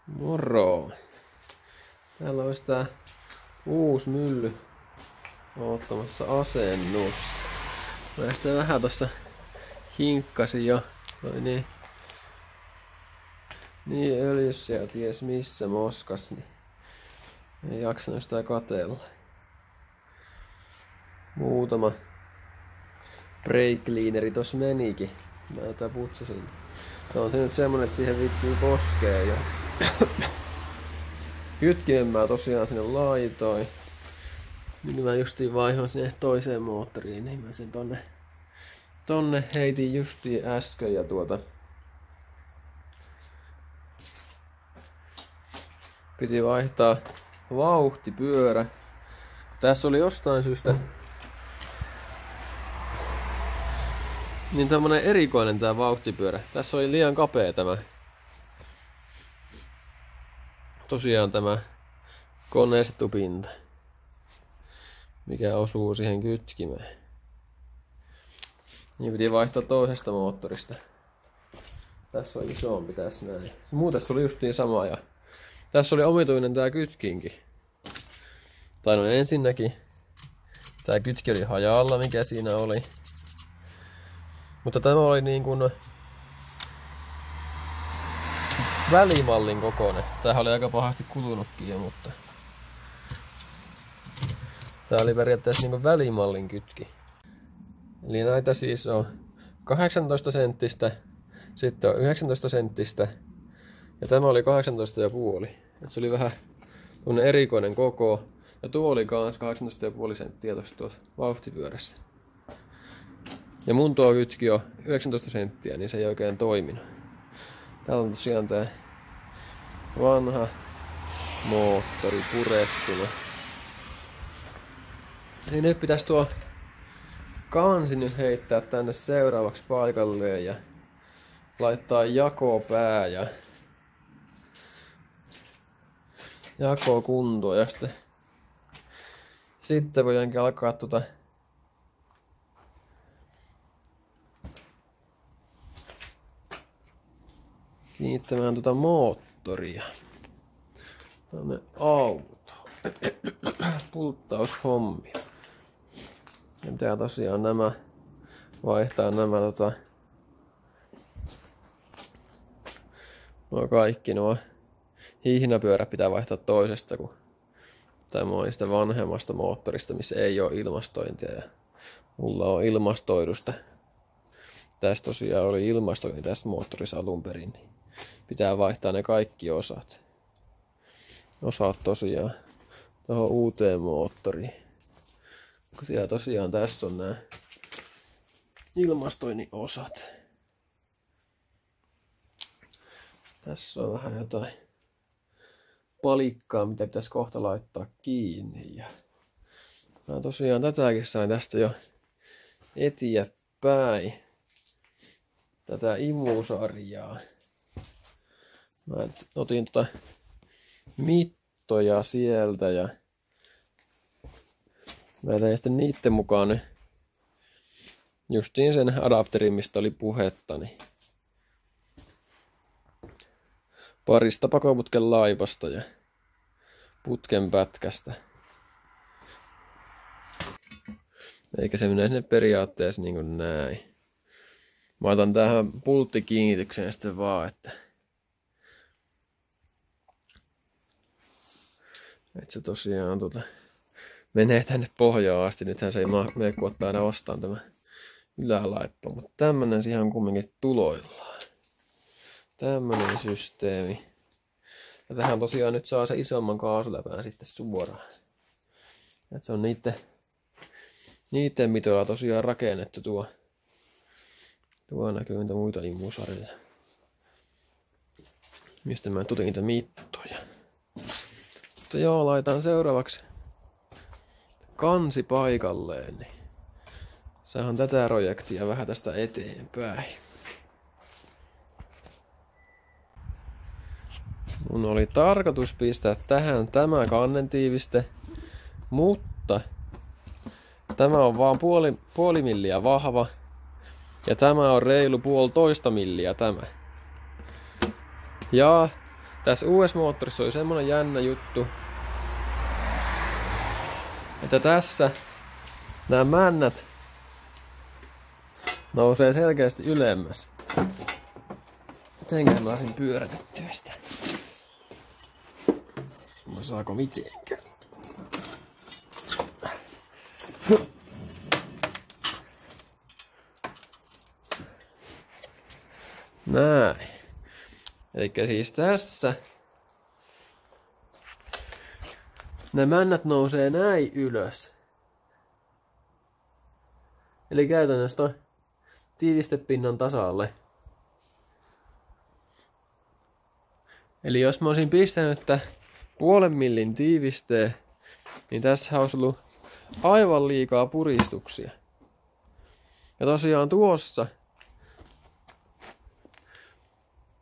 Moro! Täällä on tää uusi mylly ottamassa asennusta. Mä sitä vähän tossa hinkkasin jo. Se oli niin öljyssä ja ties missä moskas, niin ei jaksanut sitä katella. Muutama brake cleaneri tossa menikin. Mä tätä putsasin. No on se nyt semmonen, että siihen viittiin koskee jo. Kytkimen mä tosiaan sinne laitoin. Nyt mä justiin vaihoin sinne toiseen moottoriin, niin mä sen tonne heitin justiin äsken ja piti vaihtaa vauhtipyörä. Tässä oli jostain syystä niin tämmönen erikoinen tää vauhtipyörä. Tässä oli liian kapea tämä. Tosiaan tämä koneistupinta, mikä osuu siihen kytkimeen. Niin piti vaihtaa toisesta moottorista. Tässä on isompi tässä näin. Muu tässä oli justiin sama ja tässä oli omituinen tää kytkinkin. Tai no ensinnäkin tää kytki oli hajalla, mikä siinä oli. Mutta tämä oli niin kuin välimallin kokoinen. Tämähän oli aika pahasti kulunutkin jo, mutta tää oli periaatteessa niin kuin välimallin kytki. Eli näitä siis on 18 senttistä, sitten on 19 senttistä ja tämä oli 18,5. Se oli vähän erikoinen koko. Ja tuo oli kans 18,5 senttiä tuossa vauhtipyörässä. Ja mun tuo kytki on 19 senttiä, niin se ei oikein toiminut. Täällä on tosiaan tää vanha moottori purettuna. Niin nyt pitäisi tuo kansi nyt heittää tänne seuraavaksi paikalleen ja laittaa jakopää ja jako kuntoon ja sitten voidaankin alkaa kiinnittämään moottoria tonne autoon. Pulttaushommia. Ja tää tosiaan nämä vaihtaa nämä nuo kaikki nuo hihnapyörät pitää vaihtaa toisesta, kun tämä on sitä vanhemmasta moottorista, missä ei ole ilmastointia ja mulla on ilmastoidusta. Tässä tosiaan oli ilmastointi tästä moottorissa alun perin, niin pitää vaihtaa ne kaikki osat. Osat tosiaan tuohon uuteen moottoriin. Siellä tosiaan tässä on nämä ilmastoinnin osat. Tässä on vähän jotain palikkaa, mitä pitäisi kohta laittaa kiinni. Ja mä tosiaan tätäkin sain tästä jo eteenpäin. Tätä imusarjaa. Mä otin mittoja sieltä ja mä tein sitten niitten mukaan justiin sen adapterin, mistä oli puhetta. Niin parista pakoputken laipasta ja putken pätkästä. Eikä se mene sinne periaatteessa niin kuin näin. Mä otan tähän pulttikiinnitykseen sitten vaan, että se tosiaan menee tänne pohjaan asti. Nythän se ei mene kun ottaa aina vastaan tämä ylälaippa, mutta tämmönen siihen on kumminkin tuloillaan. Tämmönen systeemi. Ja tähän tosiaan nyt saa se isomman kaasuläpään sitten suoraan. Et se on niitten mitoilla tosiaan rakennettu tuo. Tuo näkyy niitä muita imusarjoja. Mistä mä tutin niitä mittoja. Mutta joo, laitan seuraavaksi kansi paikalleen. Niin saadaan tätä projektia vähän tästä eteenpäin. Mun oli tarkoitus pistää tähän tämä kannentiiviste, mutta tämä on vaan puoli milliä vahva ja tämä on reilu 1,5 milliä tämä. Ja Tässä US-moottorissa oli semmonen jännä juttu, että tässä nämä männät nousee selkeästi ylemmäs. Mitenköhän mä saisin pyörätettyä sitä? Saako mitenkään? Näin. Elikkä siis tässä ne männät nousee näin ylös. Eli käytännössä toi tiivistepinnan tasalle. Eli jos mä olisin pistänyt puolen millin tiivisteen, niin tässä olisi ollut aivan liikaa puristuksia. Ja tosiaan tuossa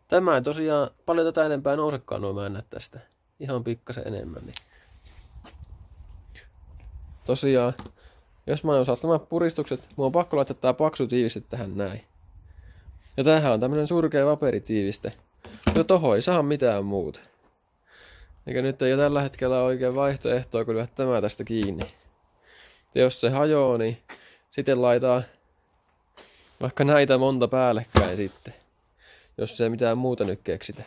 tämä ei tosiaan paljon tätä enempää nousekaan nuo männät tästä. Ihan pikkasen enemmän. Niin. Tosiaan, jos mä en osaa nämä puristukset, mun on pakko laittaa tää paksu tiiviste tähän näin. Ja tämähän on tämmönen surkea vaperitiiviste. Mutta tohon ei saa mitään muuta. Eikä nyt ei ole tällä hetkellä oikein vaihtoehtoa, kun lyödä tämä tästä kiinni. Ja jos se hajoaa, niin sitten laitaa vaikka näitä monta päällekkäin sitten. Jos ei mitään muuta nyt keksitä.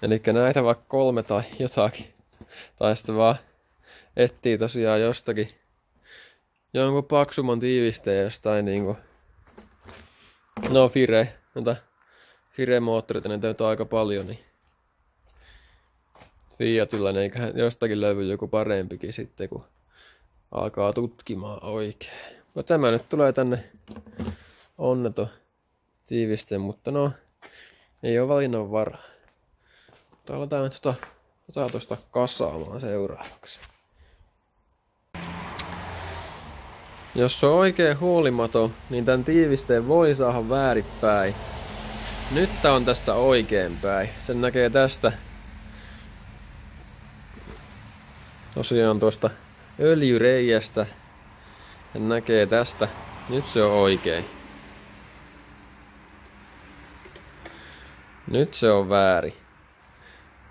Elikkä näitä vaikka 3 tai jotakin. Tai sitten vaan etsii tosiaan jostakin jonkun paksumman tiivisteen jostain niinku. No Fire-moottorit, ne täytyy aika paljon, niin Fiatilla ne eiköhän jostakin löydy joku parempikin sitten, kun alkaa tutkimaan oikein. No tämä nyt tulee tänne onneton tiiviste, mutta no ei ole valinnan varaa. Aletaan nyt tuosta kasaamaan seuraavaksi. Jos on oikein huolimaton, niin tämän tiivisteen voi saada väärinpäin. Nyt tää on tässä oikeinpäin. Sen näkee tästä. Tosiaan tuosta öljyreijästä. Sen näkee tästä. Nyt se on oikein. Nyt se on väärin.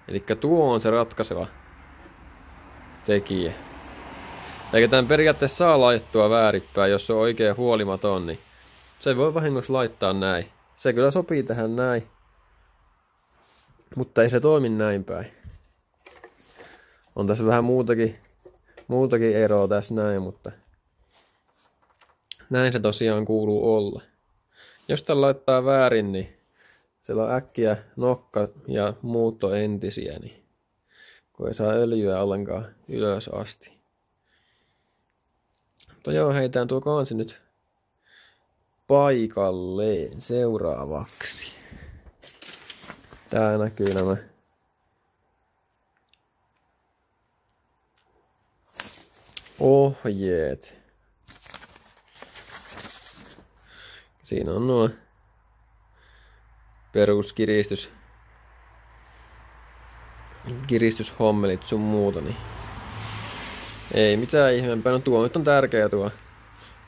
Elikkä tuo on se ratkaiseva tekijä. Eikä tämän periaatteessa saa laittua väärinpäin, jos se on oikein huolimaton, niin se voi vahingossa laittaa näin. Se kyllä sopii tähän näin, mutta ei se toimi näin päin. On tässä vähän muutakin eroa tässä näin, mutta näin se tosiaan kuuluu olla. Jos tämän laittaa väärin, niin siellä on äkkiä nokka ja muutto entisiä, niin kun ei saa öljyä ollenkaan ylös asti. Mutta joo, heitään tuo kansi nyt paikalleen seuraavaksi. Tää näkyy nämä ohjeet. Siinä on nuo kiristyshommelit sun muuta, niin ei mitään ihmeempää. No tuo nyt on tärkeä tuo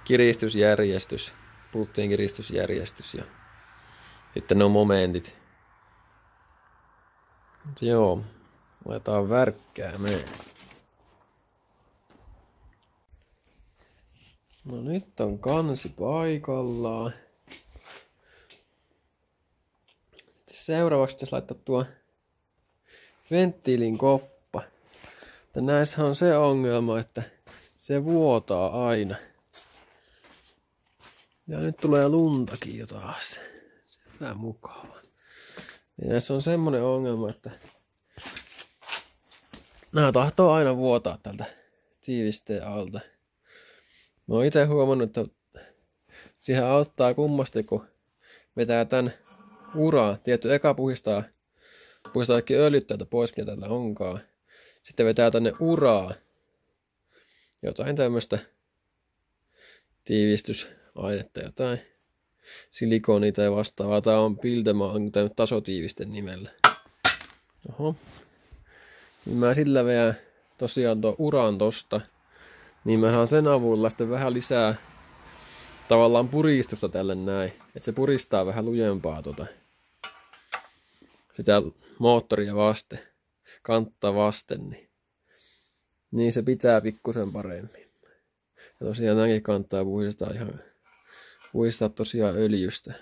kiristysjärjestys. Pulttien kiristysjärjestys ja sitten ne on momentit. Mutta joo, laitetaan värkkäämään. No nyt on kansi paikallaan. Sitten seuraavaksi pitäisi laittaa tuo venttiilin koppa. Mutta näissä on se ongelma, että se vuotaa aina. Ja nyt tulee luntakin jo taas. Se on vähän mukava. Ja näissä on semmonen ongelma, että nämä tahtoo aina vuotaa tältä tiivisteen alta. Mä oon ite huomannut, että siihen auttaa kummasti, kun vetää tän uraa. Tietty eka puhistaa kaikki öljyt täältä pois, mitä täällä onkaan. Sitten vetää tänne uraa jotain tämmöstä tiivistysainetta, jotain silikonia tai vastaavaa. Tää on Piltema, on tasotiivisten nimellä. Oho. Niin mä sillä vedän tosiaan tuon uran tosta. Niin mä saan sen avulla sitten vähän lisää tavallaan puristusta tälle näin. Että se puristaa vähän lujempaa tota. sitä moottoria vasten, kantta vasten, niin se pitää pikkusen paremmin. Ja tosiaan nämäkin kannattaa puhdistaa tosiaan öljystä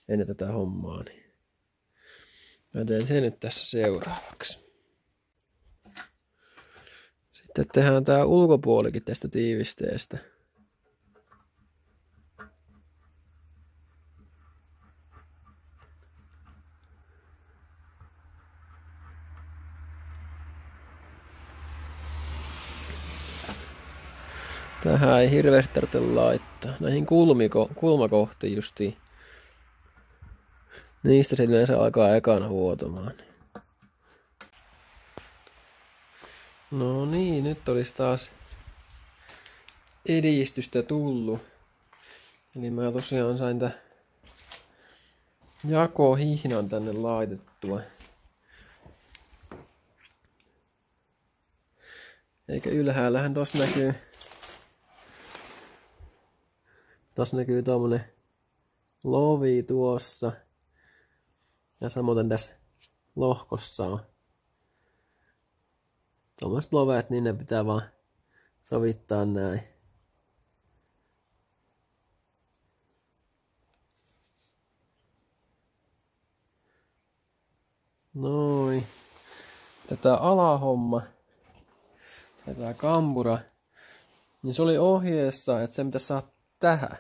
ennen tätä hommaa. Niin mä teen sen nyt tässä seuraavaksi. Sitten tehdään tää ulkopuolikin tästä tiivisteestä. Tähän ei hirveästi tarvitse laittaa. Näihin kulmakohtiin justiin. Niistä se yleensä alkaa ekana vuotamaan. No niin, nyt olisi taas edistystä tullut. Eli mä tosiaan sain tän jakohihnan tänne laitettua. Eikä ylhäällähän tossa näkyy tommonen lovi tuossa. Ja samoin tässä lohkossa on tommoset lovet, niin ne pitää vaan sovittaa näin. Noin. Tätä alahomma, tätä kampura, niin se oli ohjeessa, että se pitäisi saada tähän.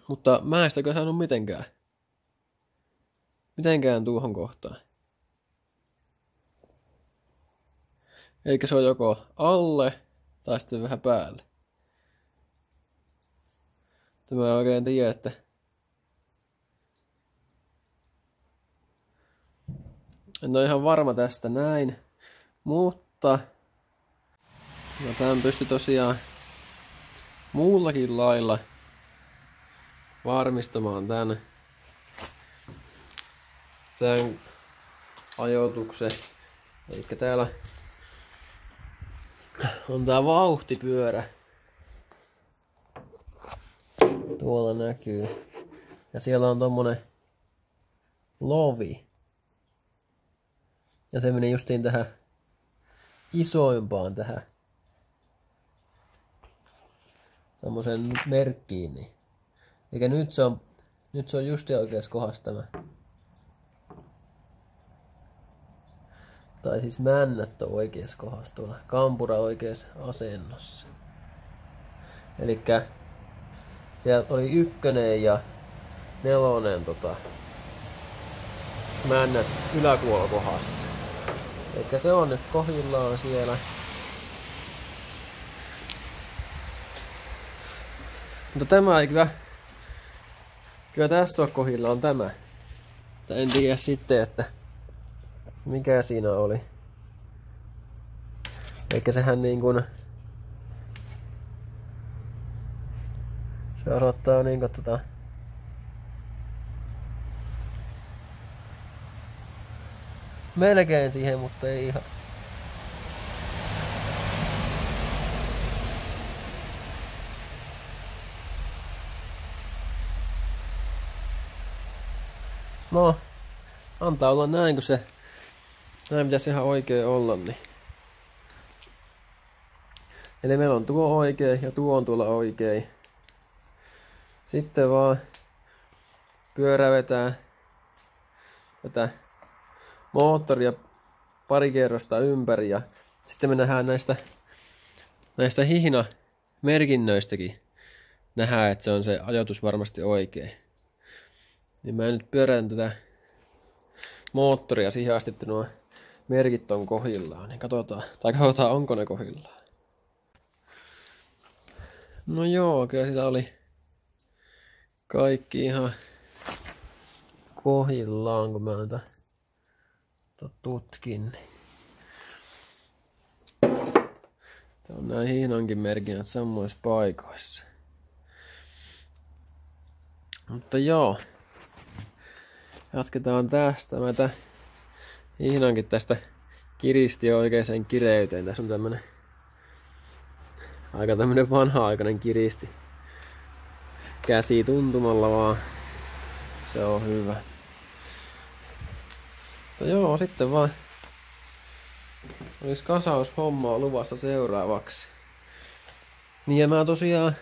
Mutta mä en sitäkään saanut mitenkään tuohon kohtaan. Eikä se ole joko alle tai sitten vähän päälle. Mä en oikein tiedä, että en ole ihan varma tästä näin, mutta tämän pystyy tosiaan muullakin lailla varmistamaan tämän ajoituksen. Eli täällä on tää vauhtipyörä. Tuolla näkyy. Ja siellä on tommonen lovi. Ja se meni justiin tähän isoimpaan tähän tämmöiseen merkkiin. Niin. Eikä nyt se on just oikeassa kohdassa tämä. Tai siis männät on oikeassa kohdassa tuolla. Kampura oikeassa asennossa. Elikkä siellä oli 1 ja 4 männät yläkuolokohdassa. Elikkä se on nyt kohdillaan siellä. Mutta tämä ei kyllä tässä on kohdillaan tämä. En tiedä sitten, että mikä siinä oli. Eikä sehän niin kuin se odottaa niin kuin melkein siihen, mutta ei ihan. No, antaa olla näin, kun se näin pitäisi ihan oikein olla. Niin. Eli meillä on tuo oikein ja tuo on tuolla oikein. Sitten vaan pyörävetään tätä moottoria pari kerrosta ympäri ja sitten me nähdään näistä hihnamerkinnöistäkin nähdään, että se on se ajoitus varmasti oikein. Niin mä nyt pyörään tätä moottoria siihen asti, että nuo merkit on kohdillaan. Niin katsotaan onko ne kohdillaan. No joo, kyllä sillä oli kaikki ihan kohdillaan, kun mä näitä tutkin. Tää on nää hihnankin merkinnät samoissa paikoissa. Mutta joo. Jatketaan tästä. Mä hihnankin tästä kiristi oikeaan kireyteen. Tässä on tämmönen aika vanha-aikainen kiristi. Käsi tuntumalla vaan Se on hyvä. Mutta joo, sitten vaan olisi kasaushommaa luvassa seuraavaksi. Niin ja mä tosiaan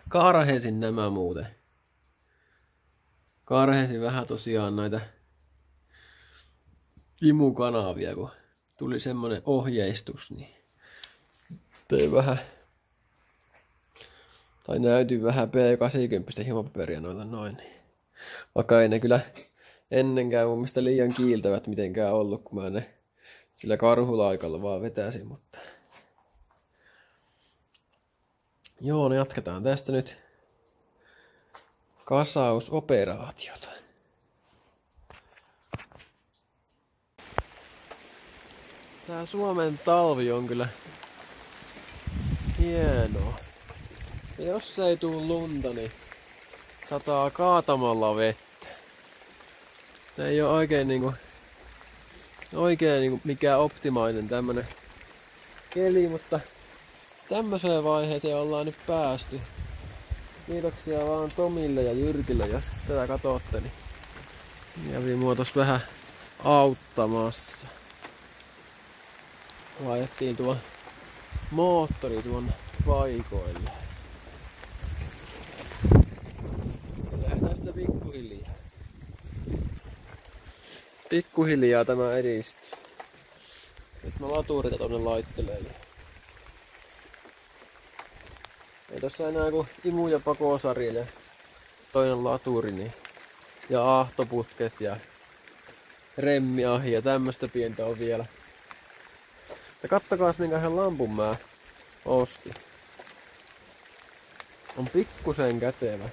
karhensin nämä muuten. Karhensin vähän tosiaan näitä imukanavia, kun tuli semmonen ohjeistus, niin tein vähän, tai näytin vähän P80 himopaperia noilla noin. Vaikka ei ne kyllä ennenkään mun mielestä liian kiiltävät mitenkään ollut, kun mä ne sillä karhulaikalla vaan vetäsin, mutta joo, no jatketaan tästä nyt kasausoperaatiota. Tää Suomen talvi on kyllä hienoa. Ja jos ei tuu lunta, niin sataa kaatamalla vettä. Tää ei oo oikein niinku mikään optimainen tämmönen keli, mutta tämmöiseen vaiheeseen ollaan nyt päästy. Kiitoksia vaan Tomille ja Jyrkille, jos tätä katsotte, niin kävi mua tossa vähän auttamassa. Vaihdettiin tuo moottori tuonne paikoille. Lähdetään sitä pikkuhiljaa. Pikkuhiljaa tämä edistyy. Nyt mä laturita tonne laittelen. Ei tossa enää kuin imu- ja pakosarja ja toinen laturi niin, ja ahtoputket ja remmiahi ja tämmöstä pientä on vielä. Ja kattokaas minkähän lampun mä ostin. On pikkusen kätevä.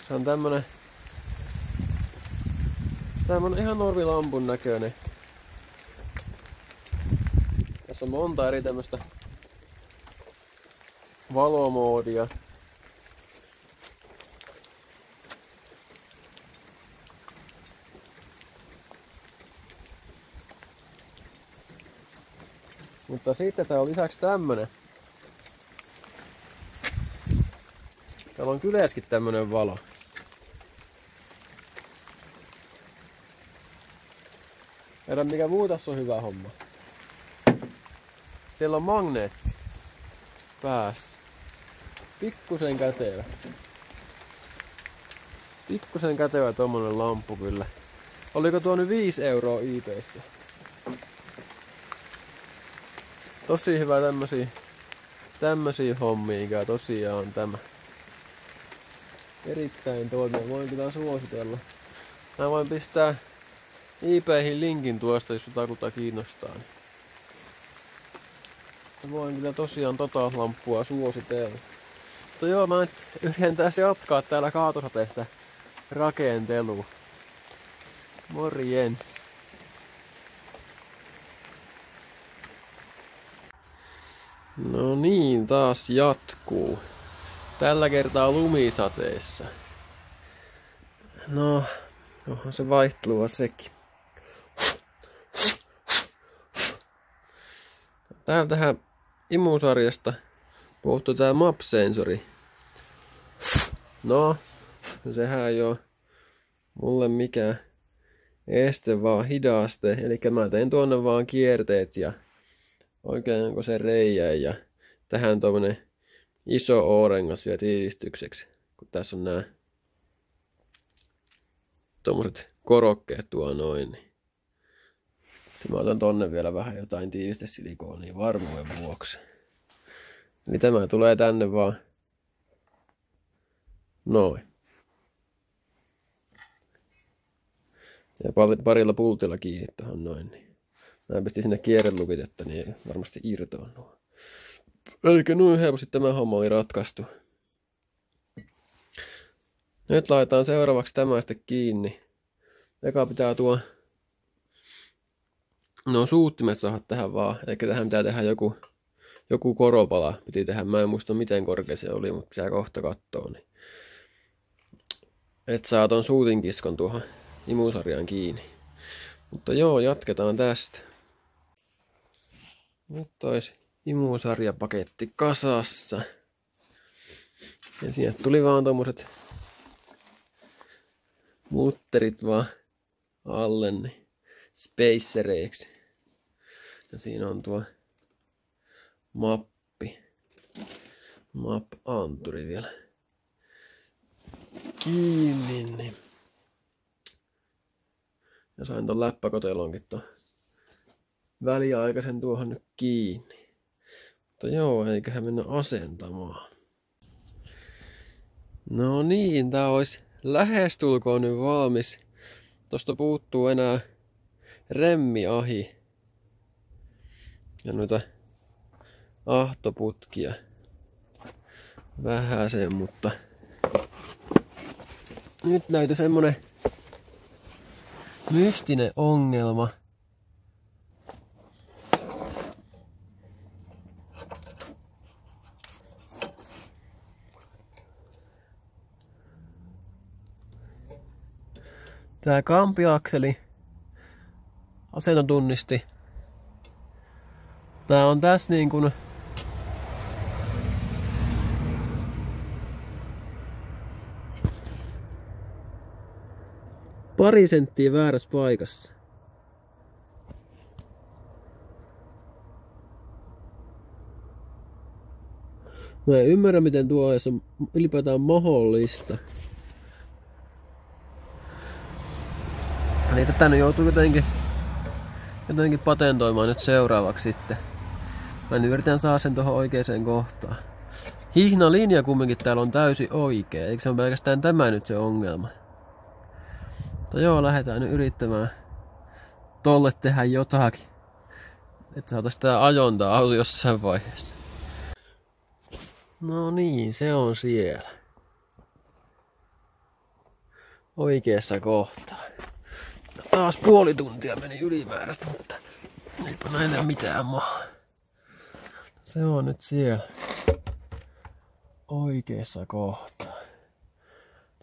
Se on tämmönen ihan normilampun näköinen. Tässä on monta eri tämmöstä valomoodia. Mutta sitten täällä on lisäksi tämmönen. Täällä on kyleeskin tämmönen valo. Tiedä mikä muu tässä on hyvä homma. Siellä on magneetti päässä. Pikkusen kätevä. Pikkusen kätevä tommonen lamppu kyllä. Oliko tuo nyt 5 € eBayssä? Tosi hyvä tämmösiä hommia, mikä tosiaan on tämä. Erittäin toimiva, voin kyllä suositella. Mä voin pistää eBayhin linkin tuosta, jos jotakuta kiinnostaa. Mä voin kyllä tosiaan tota lamppua suositella. Mutta joo, mä nyt yritän tässä jatkaa täällä kaatosateesta rakentelua. Morjens! No niin, taas jatkuu. Tällä kertaa lumisateessa. No, onhan se vaihtelua sekin. Tähän imusarjasta puuttuu tää MAP-sensori. No, sehän ei oo mulle mikään este, vaan hidaste. Eli mä tein tuonne vaan kierteet ja oikein se reijän ja tähän tommonen iso O-rengas vielä tiivistykseksi, kun tässä on nää tommoset korokkeet tuo noin. Niin. Mä otan tonne vielä vähän jotain tiivistesilikonia varmuuden vuoksi. Eli tämä tulee tänne vaan noin. Ja parilla pultilla kiinni tohon noin. Niin. Mä pistin sinne kierrelukit, että niin ei varmasti irtoa nuo. Eli noin helposti tämä homma oli ratkaistu. Nyt laitetaan seuraavaksi tämä sitten kiinni. Eka pitää suuttimet saada tähän vaan. Eli tähän pitää tehdä joku koropala. Piti tehdä, mä en muista miten korkea se oli, mutta pitää kohta katsoa. Niin. Et saa ton suutinkiskon tuohon imusarjaan kiinni. Mutta joo, jatketaan tästä. Nyt olisi imusarjapaketti kasassa. Ja sieltä tuli vaan tommoset mutterit vaan alle niin spacereiksi. Ja siinä on tuo map-anturi vielä kiinni. Niin. Ja sain ton läppäkotelonkin ton väliaikaisen tuohon nyt kiinni. Mutta joo, eiköhän mennä asentamaan. No niin, tää olisi lähestulkoon nyt valmis. Tosta puuttuu enää remmiahi. Ja noita ahtoputkia. Vähäsen, mutta nyt näytyi semmonen mystinen ongelma. Tää kampiakseli asentotunnisti. Tää on tässä niin kuin pari senttiä väärässä paikassa. Mä en ymmärrä miten tuo on ylipäätään mahdollista. Eli tätä nyt joutuu jotenkin patentoimaan nyt seuraavaksi sitten. Mä nyt yritän saada sen tuohon oikeaan kohtaan. Hihnalinja kumminkin täällä on täysin oikea. Eikö se ole pelkästään tämä nyt se ongelma? Mutta joo, lähdetään nyt yrittämään tolle tehdä jotakin. Että saataisiin tää ajontaa auto jossain vaiheessa. No niin, se on siellä. Oikeassa kohtaa. No, taas puoli tuntia meni ylimääräistä, mutta eipä näille mitään maa. Se on nyt siellä. Oikeassa kohtaa.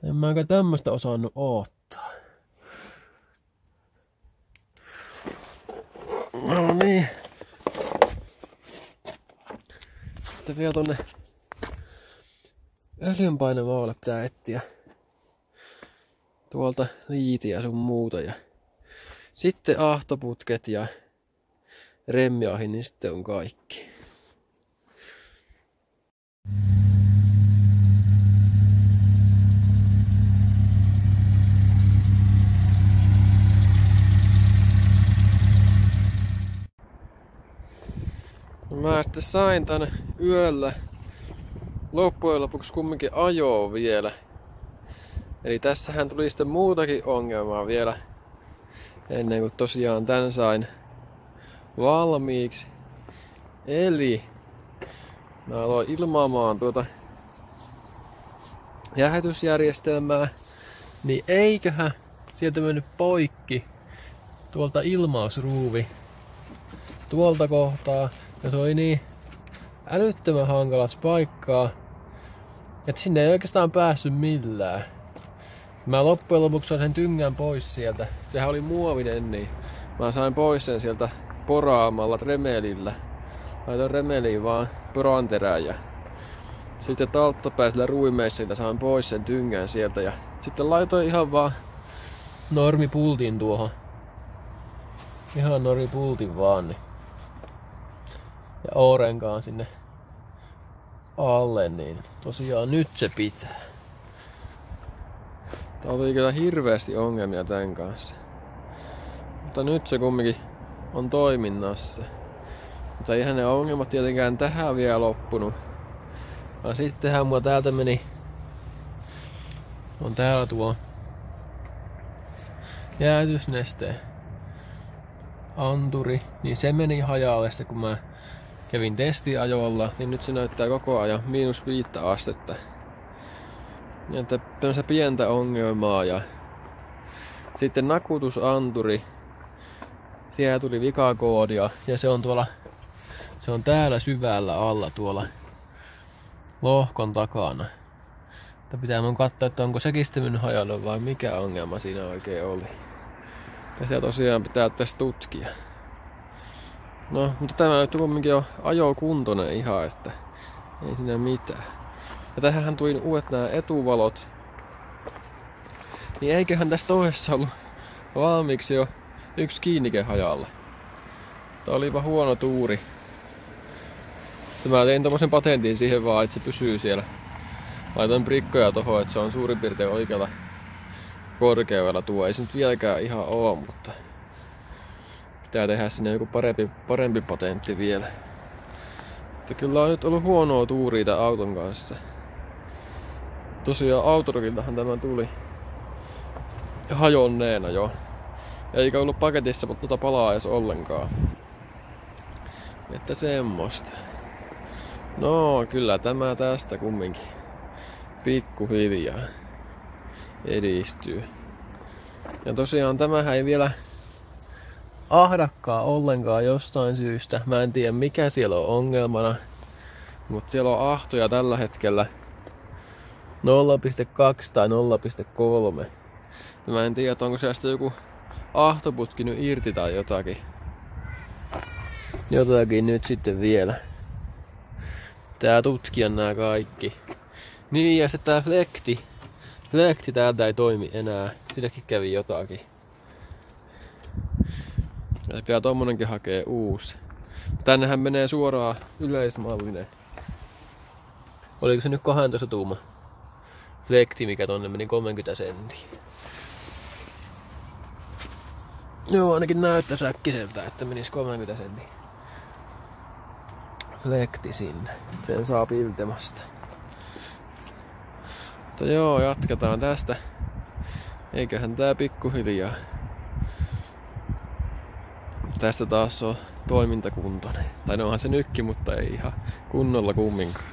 En mäkään tämmöstä osannut odottaa. No niin. Sitten vielä tonne öljynpainevaalle pitää etsiä tuolta liitiä sun muuta. Ja sitten ahtoputket ja remmiahi, niin sitten on kaikki. Mä sitten sain tänne yöllä loppujen lopuksi kumminkin ajoa vielä. Eli tässähän tuli sitten muutakin ongelmaa vielä ennen kuin tosiaan tän sain valmiiksi. Eli mä aloin ilmaamaan tuota jäähdytysjärjestelmää, niin eiköhän sieltä mennyt poikki tuolta ilmausruuvi tuolta kohtaa. Ja se oli niin älyttömän hankalas paikkaa, että sinne ei oikeastaan päässyt millään. Mä loppujen lopuksi sain sen tyngän pois sieltä. Sehän oli muovinen, niin mä sain pois sen sieltä poraamalla remelillä. Laitoin remeliin vaan poranterään ja sitten talttapäisillä ruimeissa sain pois sen tyngän sieltä. Ja sitten laitoin ihan vaan normipultin tuohon. Ihan normipultin vaan. Niin. Ja Orenkaan sinne alle, niin tosiaan nyt se pitää. Tää oli kyllä hirveästi ongelmia tän kanssa. Mutta nyt se kumminkin on toiminnassa. Mutta eihän ne ongelmat tietenkään tähän vielä loppunut. Vaan sittenhän mua täältä meni. On täällä tuo jäähdytysneste anturi, niin se meni hajalle sitten kun mä kävin testiajolla, niin nyt se näyttää koko ajan -5 astetta. Ja tämmöistä pientä ongelmaa ja sitten nakutusanturi. Siellä tuli vikakoodia ja se on täällä syvällä alla tuolla lohkon takana. Mutta pitää mun katsoa, että onko sekin sitten mennyt hajalle vai mikä ongelma siinä oikein oli. Ja siellä tosiaan pitää tässä tutkia. No, mutta tämä nyt kumminkin on ajokuntoinen ihan, että ei siinä mitään. Ja tähän tuli uudet nämä etuvalot. Niin eiköhän tässä toisessa ollut valmiiksi jo yksi kiinnike hajalla. Tää olipa huono tuuri. Mä tein tommosen patentin siihen vaan, että se pysyy siellä. Laitoin prikkoja tohon, että se on suurin piirtein oikealla korkeudella tuo. Ei se nyt vieläkään ihan oo, mutta pitää tehdä sinne joku parempi patentti vielä. Mutta kyllä on nyt ollut huonoa tuuria tämän auton kanssa. Tosiaan Autorokiltahan tämä tuli hajonneena jo. Eikä ollut paketissa palaa edes ollenkaan. Että semmoista. No kyllä tämä tästä kumminkin pikkuhiljaa edistyy. Ja tosiaan tämähän ei vielä ahdakkaan ollenkaan jostain syystä. Mä en tiedä mikä siellä on ongelmana. Mutta siellä on ahtoja tällä hetkellä 0,2 tai 0,3. Mä en tiedä onko sieltä joku ahtoputki nyt irti tai jotakin. Jotakin nyt sitten vielä. Tää tutkia nää kaikki. Niin ja sitten tää flekti täältä ei toimi enää. Silläkin kävi jotakin. Ja pitää tommonenkin hakee uusi. Tännehän menee suoraan yleismallinen. Oliko se nyt 12 tuuma flekti, mikä tonne meni 30 senttiä. Joo, ainakin näyttää säkkiseltä, että menisi 30 senttiä. Flekti sinne. Sen saa piltemasta. Mutta joo, jatketaan tästä. Eiköhän tää pikkuhiljaa tästä taas on toimintakuntoinen. Tai no onhan se nytkin, mutta ei ihan kunnolla kumminkaan.